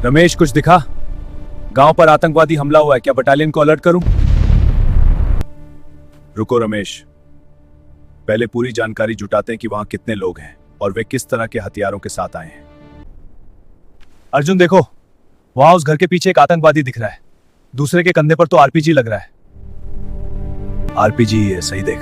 रमेश, कुछ दिखा? गांव पर आतंकवादी हमला हुआ है, क्या बटालियन को अलर्ट करूं? रुको रमेश, पहले पूरी जानकारी जुटाते हैं कि वहां कितने लोग हैं और वे किस तरह के हथियारों के साथ आए हैं। अर्जुन देखो, वहां उस घर के पीछे एक आतंकवादी दिख रहा है। दूसरे के कंधे पर तो आरपीजी लग रहा है। आरपीजी है, सही देख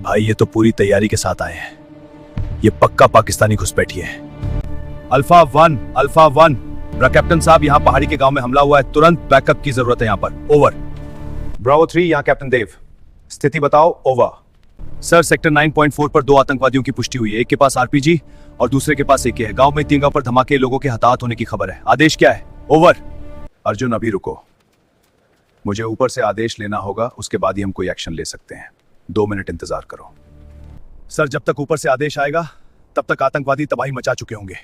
भाई, ये तो पूरी तैयारी के साथ आए हैं। ये पक्का पाकिस्तानी घुसपैठिए हैं। अल्फा वन, कैप्टन साहब, यहाँ पहाड़ी के गांव में हमला हुआ है, तुरंत बैकअप की जरूरत है यहाँ पर। ओवर। ब्रावो 3, यहाँ कैप्टन देव, स्थिति बताओ। ओवर। सर, सेक्टर 9.4 पर 2 आतंकवादियों की पुष्टि हुई है। एक के पास आरपीजी और दूसरे के पास AK है। गांव में तीन पर धमाके, लोगों के हताहत होने की खबर है। आदेश क्या है? ओवर। अर्जुन, अभी रुको, मुझे ऊपर से आदेश लेना होगा, उसके बाद ही हम कोई एक्शन ले सकते हैं। 2 मिनट इंतजार करो। सर, जब तक ऊपर से आदेश आएगा तब तक आतंकवादी तबाही मचा चुके होंगे।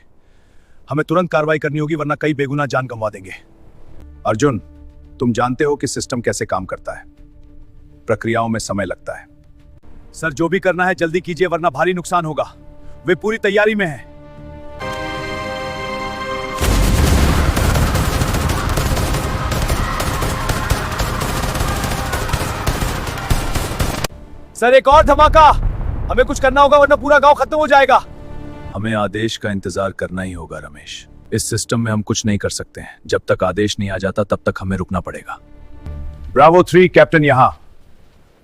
हमें तुरंत कार्रवाई करनी होगी, वरना कई बेगुनाह जान गंवा देंगे। अर्जुन, तुम जानते हो कि सिस्टम कैसे काम करता है, प्रक्रियाओं में समय लगता है। सर, जो भी करना है जल्दी कीजिए, वरना भारी नुकसान होगा। वे पूरी तैयारी में हैं। सर, एक और धमाका, हमें कुछ करना होगा वरना पूरा गांव खत्म हो जाएगा। हमें आदेश का इंतजार करना ही होगा रमेश। इस सिस्टम में हम कुछ नहीं कर सकते हैं। जब तक आदेश नहीं आ जाता तब तक हमें रुकना पड़ेगा। ब्रावो 3, कैप्टन यहाँ।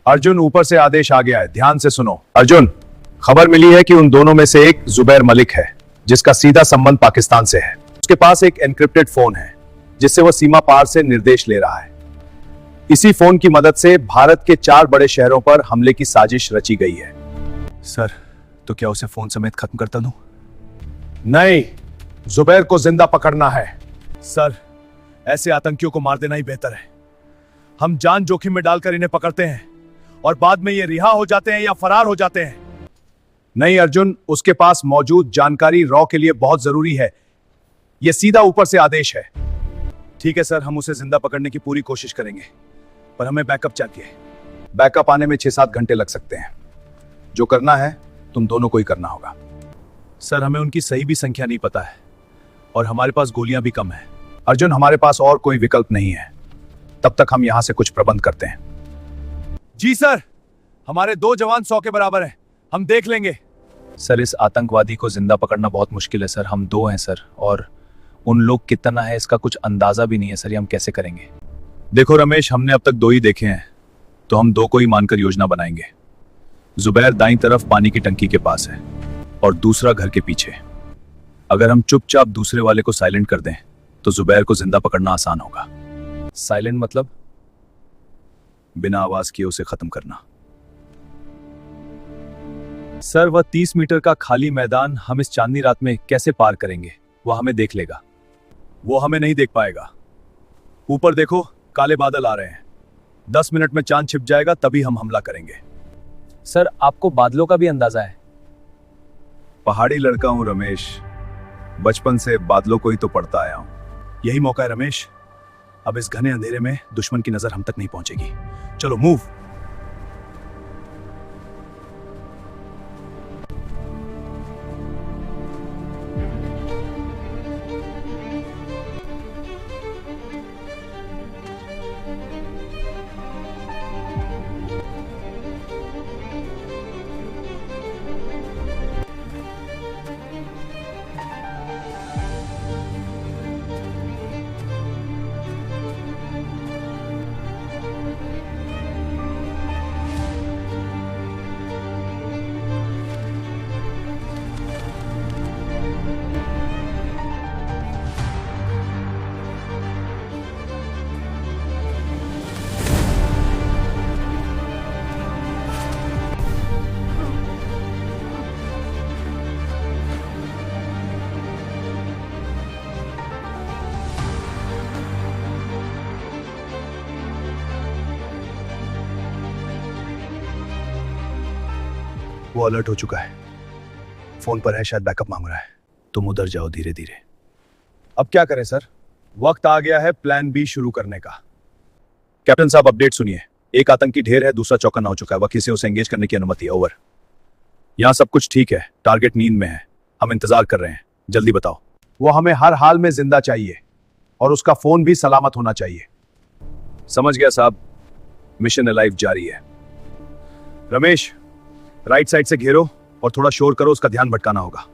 अर्जुन, ऊपर से आदेश आ गया है, ध्यान से सुनो। अर्जुन, खबर मिली है कि उन दोनों में से एक जुबैर मलिक है, जिसका सीधा संबंध पाकिस्तान से है। उसके पास एक एनक्रिप्टेड फोन है, जिससे वह सीमा पार से निर्देश ले रहा है। इसी फोन की मदद से भारत के 4 बड़े शहरों पर हमले की साजिश रची गई है। सर, तो क्या उसे फोन समेत खत्म करता दूं? नहीं, जुबैर को जिंदा पकड़ना है। सर, ऐसे आतंकियों को मार देना ही बेहतर है। हम जान जोखिम में डालकर इन्हें पकड़ते हैं और बाद में ये रिहा हो जाते हैं या फरार हो जाते हैं। नहीं अर्जुन, उसके पास मौजूद जानकारी रॉ के लिए बहुत जरूरी है। यह सीधा ऊपर से आदेश है। ठीक है सर, हम उसे जिंदा पकड़ने की पूरी कोशिश करेंगे, पर हमें बैकअप चाहिए। बैकअप आने में 6-7 घंटे लग सकते हैं। जो करना है तुम दोनों को ही करना होगा। सर, हमें उनकी सही भी संख्या नहीं पता है और हमारे पास गोलियां भी कम हैं। अर्जुन, हमारे पास और कोई विकल्प नहीं है। तब तक हम यहां से कुछ प्रबंध करते हैं। जी सर, हमारे 2 जवान 100 के बराबर हैं, हम देख लेंगे। सर, इस आतंकवादी को जिंदा पकड़ना बहुत मुश्किल है सर। हम 2 हैं सर, और उन लोग कितना है इसका कुछ अंदाजा भी नहीं है सर। ये हम कैसे करेंगे? देखो रमेश, हमने अब तक 2 ही देखे हैं, तो हम 2 को ही मानकर योजना बनाएंगे। जुबैर दाईं तरफ पानी की टंकी के पास है और दूसरा घर के पीछे। अगर हम चुपचाप दूसरे वाले को साइलेंट कर दें तो जुबैर को जिंदा पकड़ना आसान होगा। साइलेंट मतलब बिना आवाज किए उसे खत्म करना। सर, वह 30 मीटर का खाली मैदान हम इस चांदनी रात में कैसे पार करेंगे? वह हमें देख लेगा। वो हमें नहीं देख पाएगा। ऊपर देखो, काले बादल आ रहे हैं। 10 मिनट में चांद छिप जाएगा, तभी हम हमला करेंगे। सर, आपको बादलों का भी अंदाजा है? पहाड़ी लड़का हूं रमेश, बचपन से बादलों को ही तो पढ़ता आया हूं। यही मौका है रमेश, अब इस घने अंधेरे में दुश्मन की नजर हम तक नहीं पहुंचेगी। चलो मूव। वो अलर्ट हो चुका है, फोन पर है, शायद बैकअप मांग रहा है। तुम उधर जाओ धीरे धीरे। अब क्या करें सर? वक्त आ गया है प्लान बी शुरू करने का। कैप्टन साहब, अपडेट सुनिए। एक आतंकी ढेर है, दूसरा चौकन्ना हो चुका है। वकील से उसे एंगेज करने की अनुमति है। ओवर। यहाँ सब कुछ ठीक है, टारगेट नींद में है, हम इंतजार कर रहे हैं। जल्दी बताओ। वो हमें हर हाल में जिंदा चाहिए। और उसका फोन भी सलामत होना चाहिए। समझ गया साहब, मिशन अलाइव जारी है। रमेश, राइट साइड से घेरो और थोड़ा शोर करो, उसका ध्यान भटकाना होगा।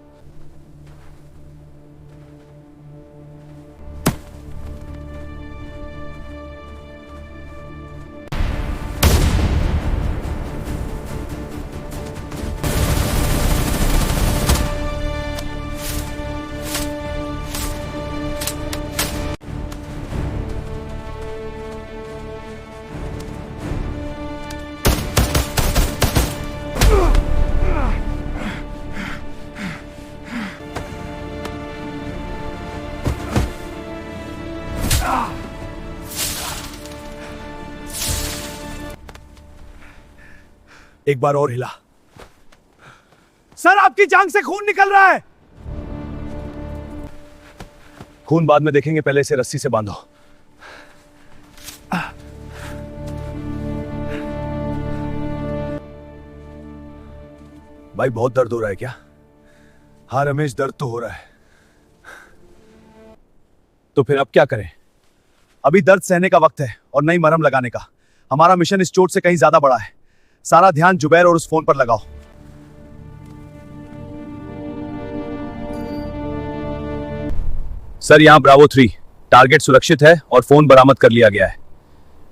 एक बार और हिला। सर, आपकी जांघ से खून निकल रहा है। खून बाद में देखेंगे, पहले इसे रस्सी से बांधो। भाई बहुत दर्द हो रहा है क्या? हाँ रमेश, दर्द तो हो रहा है। तो फिर अब क्या करें? अभी दर्द सहने का वक्त है और नई मरहम लगाने का। हमारा मिशन इस चोट से कहीं ज्यादा बड़ा है। सारा ध्यान जुबैर और उस फोन पर लगाओ। सर, यहां ब्रावो 3, टारगेट सुरक्षित है और फोन बरामद कर लिया गया है।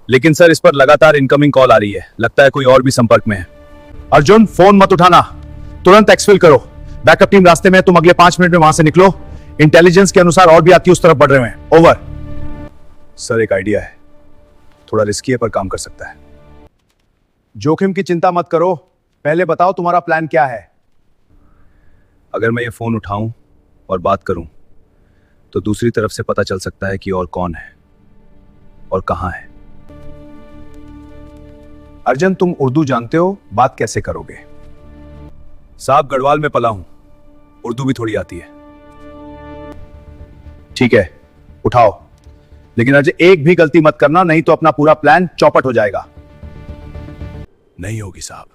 लेकिन सर, इस पर लगातार इनकमिंग कॉल आ रही है। लगता है कोई और भी संपर्क में है। अर्जुन, फोन मत उठाना, तुरंत एक्सफिल करो। बैकअप टीम रास्ते में है, तुम अगले 5 मिनट में वहां से निकलो। इंटेलिजेंस के अनुसार और भी यात्री उस तरफ बढ़ रहे हैं। ओवर। सर, एक आइडिया है, थोड़ा रिस्की है पर काम कर सकता है। जोखिम की चिंता मत करो, पहले बताओ तुम्हारा प्लान क्या है? अगर मैं ये फोन उठाऊं और बात करूं तो दूसरी तरफ से पता चल सकता है कि और कौन है और कहां है। अर्जुन, तुम उर्दू जानते हो, बात कैसे करोगे? साहब, गढ़वाल में पला हूं, उर्दू भी थोड़ी आती है। ठीक है, उठाओ, लेकिन अजय एक भी गलती मत करना, नहीं तो अपना पूरा प्लान चौपट हो जाएगा। नहीं होगी साहब।